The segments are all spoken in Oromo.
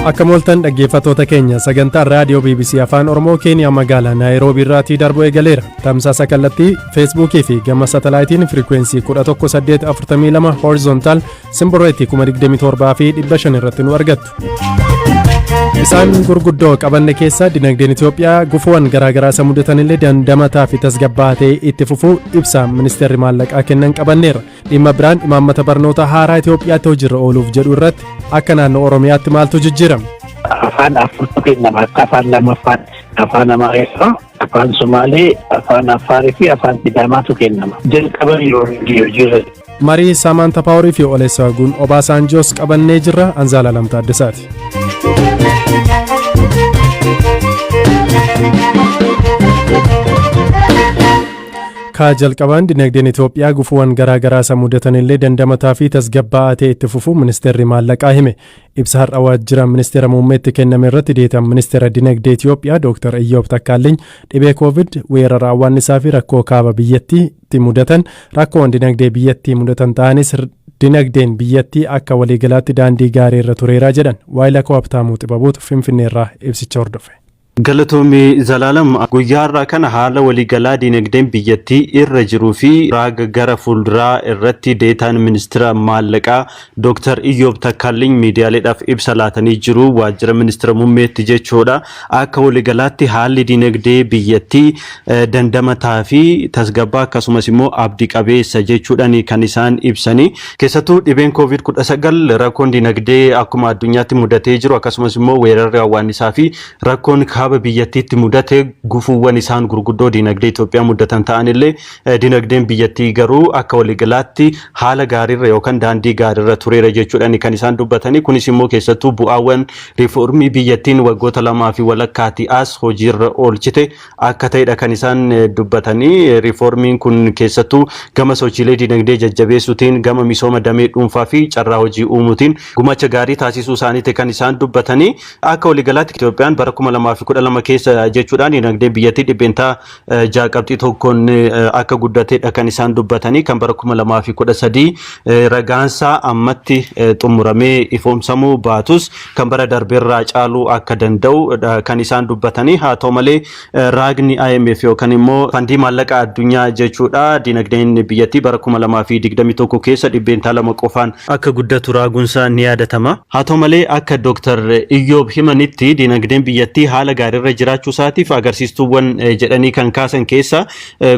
Akka mooltan dhaggeeffattoota keenya sagantaa raadiyoo BBC Afaan Oromoo Keeniyaa magaalaa Naayiroobii irraatii darbu eegaleera. Tamsaasa kallattii Feesbuukii fi gama satalaayitiin firikwensii 11842 horizontaal simboreetii 27,000 fi 500 irratti nu argattu. Isaan gurguddoo qabanne keessa dinagdeen Itoophiyaa gufuuwwan garaagaraa isa mudatanillee dandamataa fi tasgabbaatee itti fufuu ibsa ministeerri maallaqaa kennan qabanneera. Dhimma biraan imaammata barnoota haaraa Itoophiyaatti hojiirra ooluuf jedhu irratti akka naannoo Oromiyaatti maaltu jijjiirama? Afaan afurtu kennama. Afaan lamaffaan afaan Amaariffaa, afaan Somaalee, afaan Affaarii fi afaan Sidaamaatu kennama. Jalqaban yoo jira. Marii Saamaanta Paaworii fi Oleesaaguun Obaasanjoos qabannee jirra. Anzaala Lamtaa Addasaati. Ka jalqabaan dinagdeen Itoophiyaa gufuuwwan garaagaraa isa mudatanillee dandamataa fi tasgabbaa'atee itti fufuu ministeerri maallaqaa hime. Ibsa har'a waajjira ministeera muummeetti kenname irratti deetan ministeera dinagdee Itoophiyaa Dr. Iyyoob Takkaaleny dhibee Covid weerara awwaannisaa fi rakkoo kaaba biyyattiitti mudatan rakkoowwan dinagdee biyyattii mudatan ta'anis dinagdeen biyyattii akka waliigalaatti daandii gaarii irra tureera jedhan. Waayila Koobtaamuu Xibabuutu Finfinneerraa ibsicha hordofe. Galatoomii Zalaalam guyyaa irraa kana haala waliigalaa dinagdeen biyyattii irra jiruu fi raaga gara fuulduraa irratti deetaan ministeera maallaqaa Dr. Iyyoob Takkaaleny miidiyaaleedhaaf ibsa laatanii jiru waajjira ministeera muummeetti jechuudha. Akka waliigalaatti haalli dinagdee biyyattii dandamataa fi tasgabbaa akkasumas immoo abdii qabeessa jechuudhaan kan isaan ibsanii. Keessattuu dhibeen Covid-19 rakkoon dinagdee akkuma addunyaatti mudatee jiru akkasumas immoo weerarri awwaannisaa fi rakkoon kaaba biyyattiitti mudate gufuuwwan isaan gurguddoo dinagdee Itoophiyaa mudatan ta'anillee dinagdeen biyyattii garuu akka waliigalaatti haala gaariirra yookaan daandii gaariirra tureera jechuudhaan kan isaan dubbatanii. Kunis immoo keessattuu bu'aawwan riifoormii biyyattiin waggoota 2 fi walakkaatti as hojiirra oolchite akka ta'edha kan isaan dubbatanii. Riifoormiin kun keessattuu gama sochiilee dinagdee jajjabeessuutiin gama misooma damee dhuunfaa fi carraa hojii uumuutiin gumacha gaarii taasisuu isaaniitti kan isaan dubbatanii. Akka waliigalaatti Itoophiyaan bara 2012 keessa jechuudhaan dinagdee biyyattii dhibbeentaa 6.1 akka guddateedha kan isaan dubbatanii. Kan bara 2013 ragaansaa ammatti xumuramee ifoomsamuu baatus kan bara darbeerraa caaluu akka danda'u kan isaan dubbatanii. Haa ta'u malee raagni IMF yookaan immoo fandii maallaqa addunyaa jechuudha dinagdeen biyyattii bara 2021 keessa dhibbeentaa 2 qofaan akka guddatu raagunsaa ni yaadatama. Haa ta'u malee akka Dr. Iyyoob himanitti dinagdeen biyyattii haala gaariirra jiraachuu isaatiif agarsiistuuwwan jedhanii kan kaasan keessa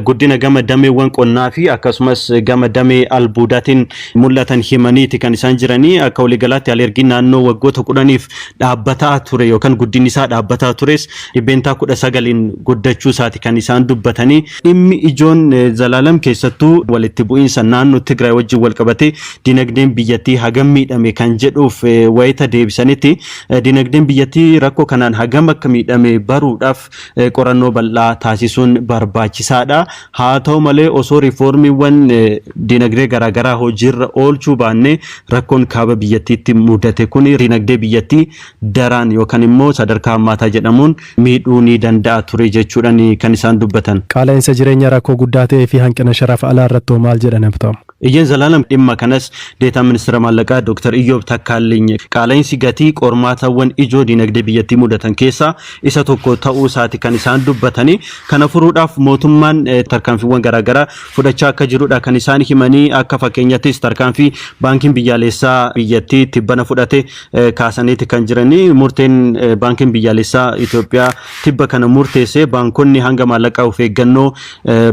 guddina gama dameewwan qonnaa fi akkasumas gama damee albuudaatiin mul'atan himaniiti kan isaan jiranii. Akka waliigalaatti alergiin naannoo waggoota 10f dhaabbataa ture yookaan guddinni isaa dhaabbataa tures dhibbeentaa 19 guddachuu isaati kan isaan dubbatanii. Dhimmi ijoon Zalaalam keessattuu walitti bu'iinsa naannoo Tigraay wajjin wal qabate dinagdeen biyyattii hagam miidhame kan jedhuuf wayita deebisanitti dinagdeen biyyattii rakkoo kanaan hagam akka miidhame baruudhaaf qorannoo bal'aa taasisuun barbaachisaadha. Haa ta'u malee osoo riifoormiiwwan dinagdee garaagaraa hojiirra oolchuu baanne rakkoon kaaba biyyattiitti mudate kun dinagdee biyyattii daraan yookaan immoo sadarkaa hammaataa jedhamuun miidhuu ni danda'a ture jechuudhaan kan isaan dubbatan. Qaala'insa jireenya rakkoo guddaa ta'ee fi hanqina sharafa alaa irratti maal jedhan abtamu? Iyyan Zalaalam dhimma kanas deetaan ministeera maallaqaa Dr. Iyyoob Takkaaleny qaala'insi gatii qormaatawwan ijoo dinagdee biyyattii mudatan keessa isa tokko ta'uu isaati kan isaan dubbatanii. Kana furuudhaaf mootummaan tarkaanfiiwwan garaagaraa fudhachaa akka jirudha kan isaan himanii. Akka fakkeenyattis tarkaanfii baankiin biyyaalessaa biyyattii tibbana fudhate kaasaniiti kan jiranii. Murteen baankiin biyyaalessaa Itoophiyaa tibba kana murteesse baankonni hanga maallaqaa of eeggannoo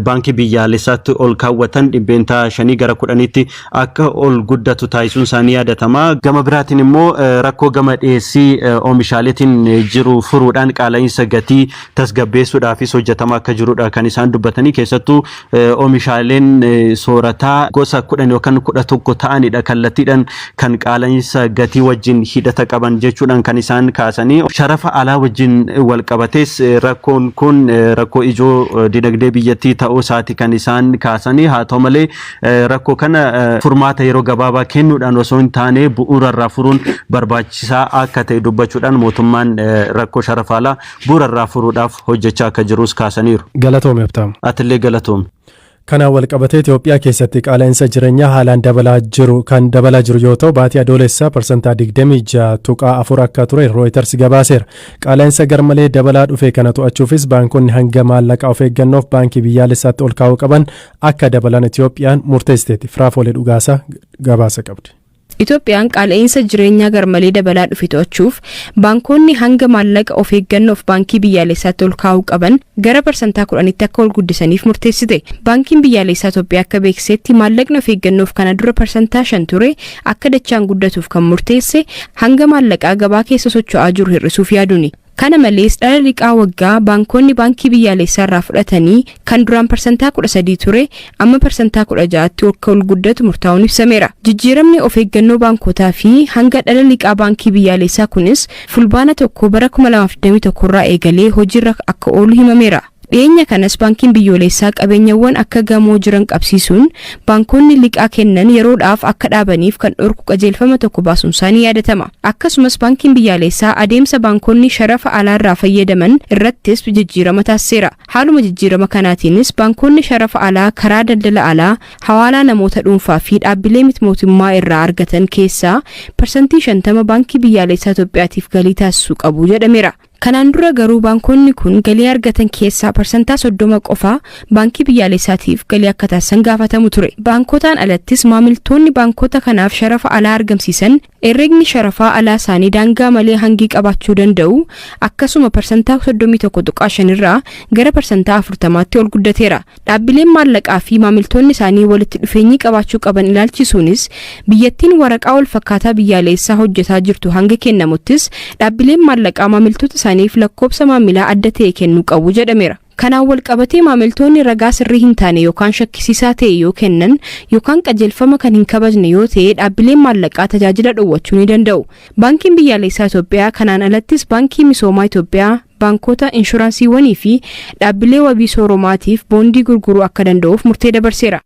baankii biyyaalessaatti ol kaawwatan dhibbeentaa 5 gara 10tti akka ol guddatu taasisuun isaanii yaadatama. Gama biraatiin immoo rakkoo gama dhiyeessii oomishaaleetiin jiru furuudhaan qaala'insa gatii tasgabbeessuudhaafis hojjetamaa akka jirudha kan isaan dubbatanii. Keessattuu oomishaaleen soorataa gosa 10 yookaan 11 ta'anidha kallattiidhaan kan qaala'insa gatii wajjin hidhata qaban jechuudhaan kan isaan kaasanii. Sharafa alaa wajjin wal qabates rakkoon kun rakkoo ijoo dinagdee biyyattii ta'uu isaati kan isaan kaasanii. Haa ta'u malee rakkoo kana furmaata yeroo gabaabaa kennuudhaan osoo hin taane bu'uurarraa furuun barbaachisaa akka ta'e dubbachuudhaan mootummaan rakkoo sharafa alaa bu'uurarraa furuudhaaf hojjechaa akka jirus kaasaniiru. Galatoome abtaam. Atillee galatoome. Kanaan walqabatee Itoophiyaa keessatti qaala'insa jireenyaa haalaan dabalaa jiru yoo ta'u baatii adoolessaa parsantaa 26.4 akka ture Reuters gabaaseera. Qaala'insa garmalee dabalaa dhufe kana to'achuufis baankonni hanga maallaqaa of eeggannoof baankii biyyaalessaatti ol kaa'uu qaban akka dabalan Itoophiyaan murteessiteetti. Firaafolee Dhugaasaa gabaasa qabdi. Itoophiyaan qaala'insa jireenyaa garmalee dabalaa dhufe to'achuuf baankonni hanga maallaqa of eeggannoof baankii biyyaalessaatti ol kaa'uu qaban gara parsantaa 10tti akka ol guddisaniif murteessite. Baankiin biyyaalessaa Itoophiyaa akka beeksisetti maallaqni of eeggannoof kana dura parsantaa 5 ture akka dachaan guddatuuf kan murteesse hanga maallaqaa gabaa keessa socho'aa jiru hir'isuuf yaaduuni. Kana malees dhala liqaa waggaa baankonni baankii biyyaalessaa irraa fudhatanii kan duraan parsantaa 13 ture amma parsantaa 16tti akka ol guddatu murtaa'uun ibsameera. Jijjiiramni of eeggannoo baankotaa fi hanga dhala liqaa baankii biyyaalessaa kunis fulbaana 1 bara 2021 irraa eegalee hojiirra akka oolu himameera. Dhiyeenya kanas baankiin biyyoolessaa qabeenyawwan akka gamoo jiran qabsiisuun baankonni liqaa kennan yeroodhaaf akka dhaabaniif kan dhorku qajeelfama tokko baasuun isaanii yaadatama. Akkasumas baankiin biyyaalessaa adeemsa baankonni sharafa alaarraa fayyadaman irrattis jijjiirama taasiseera. Haaluma jijjiirama kanaatiinis baankonni sharafa alaa karaa daldala alaa hawaalaa namoota dhuunfaa fi dhaabbilee miti mootummaa irraa argatan keessaa parsantii 50 baankii biyyaalessaa Itoophiyaatiif galii taasisuu qabu jedhameera. Kanaan dura garuu baankonni kun galii argatan keessaa parsantaa 30 qofaa baankii biyyaalessaatiif galii akka taasisan gaafatamu ture. Baankotaan alattis maamiltoonni baankota kanaaf sharafa alaa argamsiisan herregni sharafaa alaa isaanii daangaa malee hangi qabaachuu danda'u akkasuma parsantaa 31.5 irraa gara parsantaa 40tti ol guddateera. Dhaabbileen maallaqaa fi maamiltoonni isaanii walitti dhufeenyi qabaachuu qaban ilaalchisuunis biyyattiin waraqaa wal fakkaataa biyyaalessaa hojjetaa jirtu hanga kennamuttis dhaabbileen maallaqaa maamiltoota isaaniif lakkoobsa maamilaa adda ta'e kennuu qabu jedhameera. Kanaan walqabatee maamiltoonni ragaa sirrii hin taane yookaan shakkisiisaa ta'e yoo kennan yookaan qajeelfama kan hin kabajne yoo ta'e dhaabbileen maallaqaa tajaajila dhowwachuu ni danda'u. Baankiin biyyaalessaa Itoophiyaa kanaan alattis baankii misoomaa Itoophiyaa baankota inshuraansiiwwanii fi dhaabbilee wabii sooromaatiif boondii gurguruu akka danda'uuf murtee dabarseera.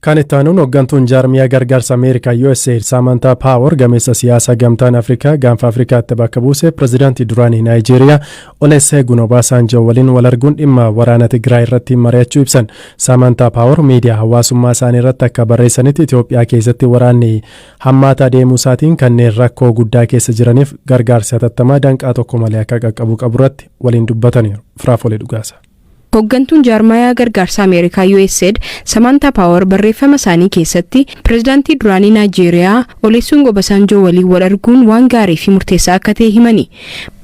Kan itti aanuun hooggantuun jaarmiyaa gargaarsa Ameerikaa USAID Samantha Power gameessa siyaasaa gamtaan Afrikaa gaanfa Afrikaatti bakka buuse pirezidaantii duraanii Naayijeeriyaa Olusegun Obasanjo waliin wal arguun dhimma waraana Tigraay irratti mari'achuu ibsan. Samantha Power miidiyaa hawaasummaa isaanii irratti akka barreessanitti Itoophiyaa keessatti waraanni hammaataa deemuu isaatiin kanneen rakkoo guddaa keessa jiraniif gargaarsa hatattamaa danqaa tokko malee akka qaqqabu qaburratti waliin dubbataniiru. Firaafolee Dhugaasa. Hooggantuun jaarmayaa gargaarsa Ameerikaa USAID Samantha Power barreeffama isaanii keessatti pirezidaantii duraanii Naayijeeriyaa Olusegun Obasanjo waliin wal arguun waan gaarii fi murteessaa akka ta'e himani.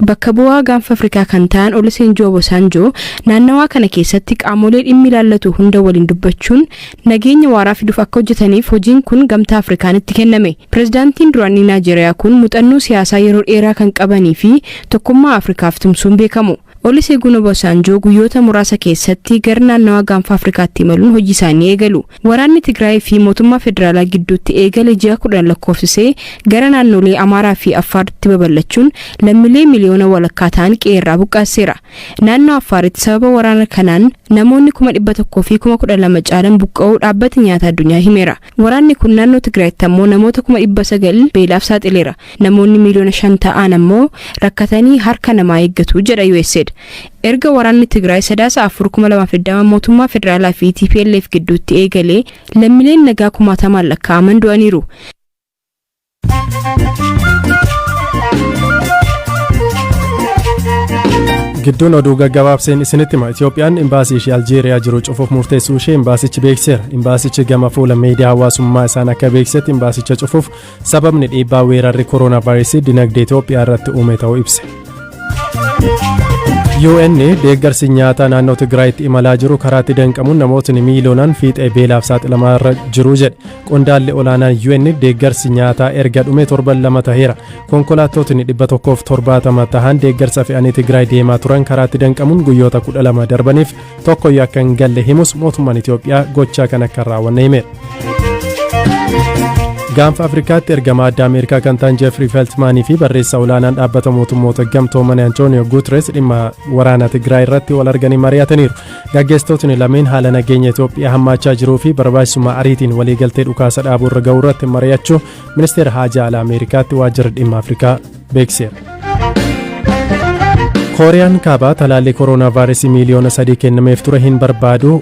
Bakka bu'aa gaanfa Afrikaa kan ta'an Olusegun Obasanjo naannawaa kana keessatti qaamolee dhimmi ilaallatu hunda waliin dubbachuun nageenya waaraa fiduuf akka hojjetaniif hojiin kun gamtaa Afrikaanitti kenname. Pirezidaantiin duraanii Naayijeeriyaa kun muuxannoo siyaasaa yeroo dheeraa kan qabanii fi tokkummaa Afrikaaf tumsuun beekamu. Olusegun Obasanjo guyyoota muraasa keessatti gara naannawaa gaanfa Afrikaatti imaluun hojii isaanii eegalu. Waraanni Tigraay fi mootummaa federaalaa gidduutti eegale ji'a 10 lakkoofsisee gara naannolee Amaaraa fi Affaaritti babal'achuun lammiilee miliyoona walakkaa ta'an qe'eerraa buqqaaseera. Naannoo Affaaritti sababa waraana kanaan namoonni 100,000 fi 12,000 caalan buqqa'uu dhaabbata nyaata addunyaa himeera. Waraanni kun naannoo Tigraayitti ammoo namoota 900,000 beelaaf saaxileera. Namoonni miliyoona 5 ta'an ammoo rakkatanii harka namaa eeggatu jedha USAID. Erga waraanni Tigraay sadaasa 4,2020 mootummaa federaalaa fi TPLF gidduutti eegalee lammiileen nagaa 10,000 lakkaa'aman du'aniiru. Gidduun oduu gaggabaabseen isinitti hima. Itoophiyaan imbaasii ishee Aljeeriyaa jiru cufuuf murteessuu ishee imbaasichi beeksiseera. Imbaasichi gama fuula miidiyaa hawaasummaa isaan akka beeksisetti imbaasicha cufuuf sababni dhiibbaa weerarri kooroonaa vaayirasii dinagdee Itoophiyaa irratti uume ta'uu ibse. UN deeggarsi nyaataa naannoo Tigraayitti imalaa jiru karaatti danqamuun namootni miiliyoonaan fiixee beelaaf saaxilamaa jiru jedhe. Qondaalli olaanaan UN deeggarsi nyaataa erga dhume torban 2 ta'eera. Konkolaattotni 170 ta'an deeggarsa fe'anii Tigraay deemaa turan karaatti danqamuun guyyoota 12 darbaniif tokkoyyuu akka hin galle himus mootummaan Itoophiyaa gochaa kan akka raawwanne himeera. Gaanfa Afrikaatti ergamaa addaa Ameerikaa kan ta'an Jeffrey Feltman fi barreessaa olaanaan dhaabbata mootummoota gamtoomanii Antonio Guterres dhimma waraana Tigraay irratti wal arganii mari'ataniiru. Gaggeessitootni lameen haala nageenya Itoophiyaa hammaachaa jiruu fi barbaachisummaa ariitiin waliigaltee dhukaasa dhaabuu irra ga'uu irratti mari'achuu ministeera haajaa alaa Ameerikaatti waajjira dhimma Afrikaa beeksiseera. Kooriyaan kaabaa talaallii kooroonaa vaayirasii miliyoona 3 kennameef ture hin barbaadu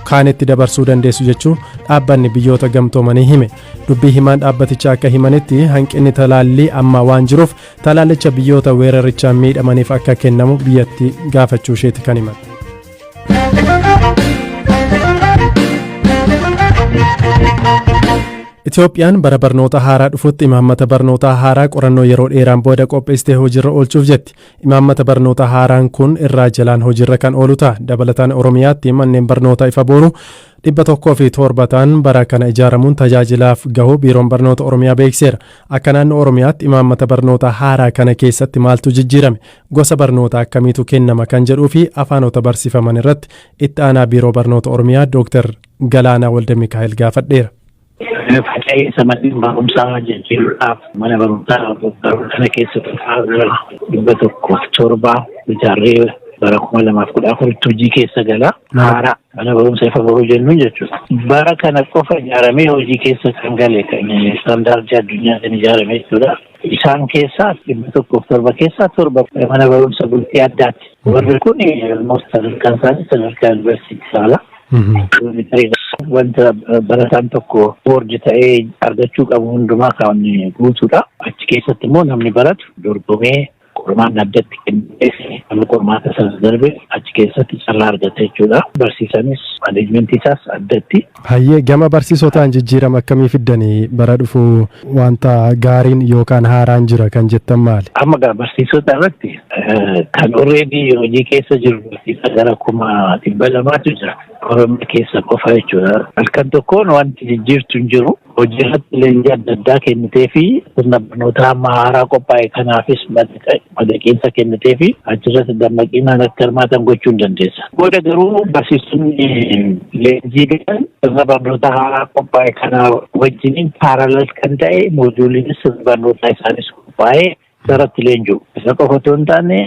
kaanitti dabarsuu dandeessu jechuun dhaabbanni biyyoota gamtoomanii hime. Dubbii himaan dhaabbatichaa akka himanitti hanqinni talaallii amma waan jiruuf talaallicha biyyoota weerarichaan miidhamaniif akka kennamu biyyatti gaafachuu isheeti kan himan. Itoophiyaan bara barnoota haaraa dhufutti imaammata barnootaa haaraa qorannoo yeroo dheeraan booda qopheessitee hojiirra oolchuuf jetti. Imaammata barnoota haaraan kun irraa jalaan hojiirra kan oolu ta'a. Dabalataan Oromiyaatti manneen barnoota ifa booru 107 bara kana ijaaramuun tajaajilaaf gahu biiroon barnoota Oromiyaa beekseera. Akka naannoo Oromiyaatti imaammata barnoota haaraa kana keessatti maaltu jijjiirame, gosa barnoota akkamiitu kennama kan jedhuu fi afaanota barsiifaman irratti itti aanaa biiroo barnoota Oromiyaa Dr. Galaanaa Walde Mikaa'el gaafadheera. Faca'eessa manneen barumsaa jijjiiruudhaaf mana barumsaa kana keessatti 107 ijaarree bara 2014 hojii keessa gala. Haaraa mana barumsa ifa boruu jennu jechuudha. Bara kana qofa ijaaramee hojii keessa kan gale kan istaandaardii addunyaatiin ijaarame jechuudha. Isaan keessaa 107 keessaa 7 mana barumsa bultii addaati. Warri kun sadarkaan isaanii sadarkaa yuunivarsiitii saala. Wanta barataan tokko boordi ta'ee argachuu qabu hundumaa kan guutuudha. Achi keessatti immoo namni baratu dorgomee qormaan addatti kennee namni qormaata sana darbe achi keessatti carraa argata jechuudha. Barsiisanis maneejmentii isaas addatti. Hayyee gama barsiisotaan jijjiirama akkamii fiddanii bara dhufu wanta gaariin yookaan haaraan jira kan jettan maali? Amma barsiisota irratti kan already hojii keessa jiru barsiisa gara 200,000 jira. Oromiyaa keessa qofa jechuudha. Halkan tokkoon wanti jijjiirtu hin jiru. Hojii irratti leenjii adda addaa kennitee fi sirna barnootaa amma haaraa qophaa'e kanaafis madaqiinsa kennitee fi achirratti dammaqinaan akka hirmaatan gochuu hin dandeessa. Booda garuu barsiisonni leenjii galan sirna barnootaa haaraa qophaa'e kana wajjiniin paaralal kan ta'e mooduuliinis sirna barnootaa isaanis qophaa'ee irratti leenji'u. Isa qofa otoo hin taane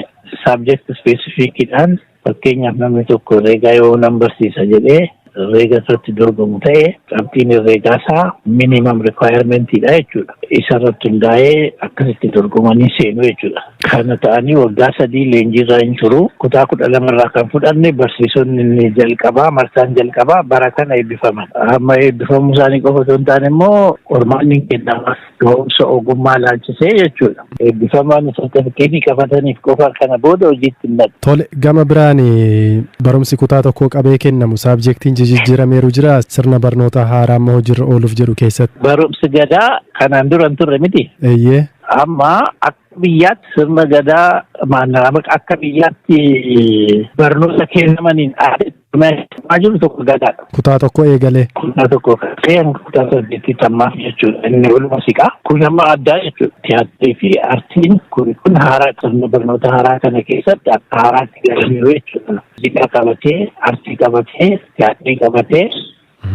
saabjekti ispeesifikiidhaan fakkeenyaaf namni tokko herreegaa yoo nan barsiisa jedhee herreega irratti dorgomu ta'e qabxiin herreegaa isaa minimum requirementiidha jechuudha. Isa irratti hundaa'ee akkasitti dorgomanii seenu jechuudha. Kana ta'anii waggaa 3 leenjiirra hin turu. Kutaa 12 irraa kan fudhanne barsiisonni jalqabaa marsaan jalqabaa bara kana eebbifaman. Amma eebbifamuu isaanii qofa otoo hin taane immoo qormaanni kennamas ga'umsa ogummaa laalchisee jechuudha. Eebbifamaan sartifikeetii qabataniif qofa kana booda hojiitti hin naqu. Tole gama biraan barumsi kutaa tokkoo qabee kennamu saabjektiin jijjiirameeru jira sirna barnoota haaraa amma hojiirra ooluuf jedhu keessatti. Barumsi gadaa kanaan dura hin turre miti. Eeyyee. Amma akka biyyaatti sirna gadaa akka biyyaatti barnoota kennamaniin maa jiru tokko gadaadha. Kutaa tokko eegalee. Kutaa tokko kan kutaa 8 jechuudha. Inni walumaa siqaa. Kun amma addaa jechuudha. Tiyaatirii fi aartiin kun haaraa sirna barnoota haaraa kana keessatti akka haaraatti galaniiru jechuudha. Muuziqaa qabatee, aartii qabatee, tiyaatirii qabatee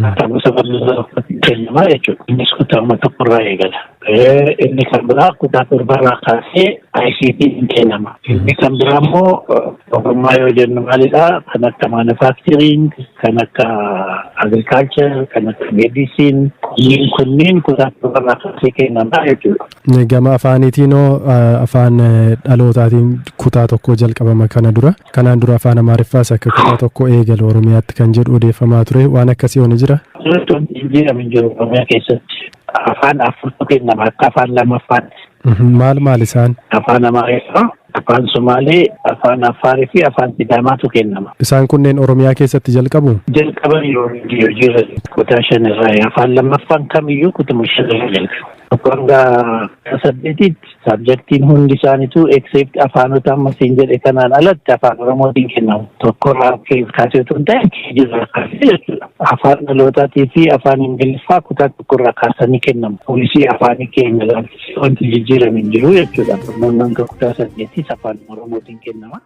akkasumas barnoota kennamaa jechuudha. Innis kutaa tokkorraa eegala. Inni kan biraa kutaa 7 kaasee ICT hin kennama. Inni kan biraa immoo ogummaa yoo jennu maalidha? Kan akka manufacturing, kan akka agriculture, kan akka medicine, kunniin kutaa 7 kaasee kennamaa jechuudha. Gama afaaniitiinoo afaan dhalootaatiin kutaa tokko jalqabama kana dura. Kanaan dura afaan Amaariffaas akka kutaa tokko eegalu Oromiyaatti kan jedhu odeeffamaa ture. Waan akkasii ooni jira? Jijjiirama hin jiru Oromiyaa keessatti. Afaan 4 kennama akka afaan lamaffaatti. Maal isaan? Afaan Amaariffaa, afaan Somaalee, afaan Affaarii fi afaan Sidaamaatu kennama. Isaan kunneen Oromiyaa keessatti jalqabu? Jalqaban yeroo hojiirra kutaa 5 irraa afaan lammaffaan kamiyyuu kutuma 5 irraa jalqabu. Hanga 8tti saabjektiin hundi isaaniitu except afaanota amma siin jedhe kanaan alatti afaan Oromootiin kennamu. Tokkorraa kaasee otoo hin ta'in keejirraa kaasee jechuudha. Afaan dhalootaatii fi afaan Ingiliffaa kutaa tokkorraa kaasanii kennamu. Poolisii afaanii keenya laalchisee wanti jijjiirame hin jiru jechuudha. Hanga kutaa 8 afaan Oromootiin kennama.